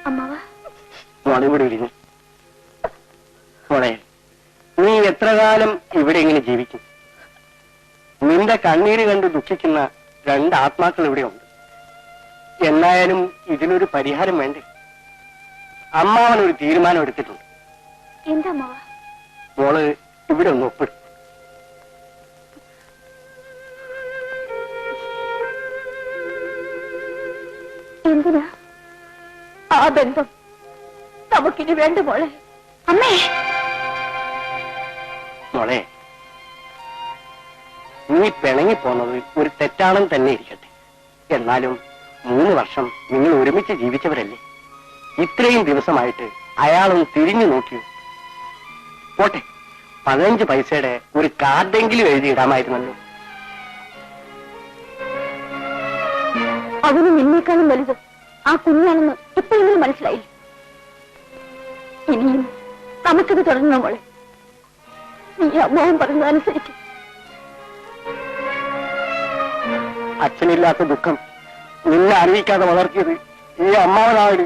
മോളെ ഇവിടെ ഇരുന്നു. മോളെ, നീ എത്ര കാലം ഇവിടെ ഇങ്ങനെ ജീവിക്കും? നിന്റെ കണ്ണീര് കണ്ട് ദുഃഖിക്കുന്ന രണ്ട് ആത്മാക്കൾ ഇവിടെയുണ്ട്. എന്നായാലും ഇതിനൊരു പരിഹാരം വേണ്ടേ? അമ്മാവൻ ഒരു തീരുമാനം എടുത്തിട്ടുണ്ട്. എന്താ മോള് ഇവിടെ ഒന്ന് ഒപ്പിടും. എന്തിനാ ആ ബന്ധം നമുക്കിനി വേണ്ട മോളെ? അമ്മേ മോളെ, നീ പിണങ്ങിപ്പോന്നത് ഒരു തെറ്റാണെന്ന് തന്നെ ഇരിക്കട്ടെ. എന്നാലും 3 വർഷം നിങ്ങൾ ഒരുമിച്ച് ജീവിച്ചവരല്ലേ? ഇത്രയും ദിവസമായിട്ട് അയാളൊന്ന് തിരിഞ്ഞു നോക്കിയോ? പോട്ടെ, 15 പൈസയുടെ ഒരു കാർഡെങ്കിലും എഴുതിയിടാമായിരുന്നല്ലോ. അവന് നിന്നേക്കാളും വലുത് ആ കുഞ്ഞാണെന്ന് ഇപ്പോഴെങ്കിലും മനസ്സിലായി. ഇനിയും നമുക്കിത് തുടങ്ങണ മോളെ. നീ അമ്മാവൻ പറഞ്ഞതനുസരിക്കും. അച്ഛനില്ലാത്ത ദുഃഖം നിന്നെ അറിയിക്കാതെ വളർത്തിയത് ഈ അമ്മാവനാണ്.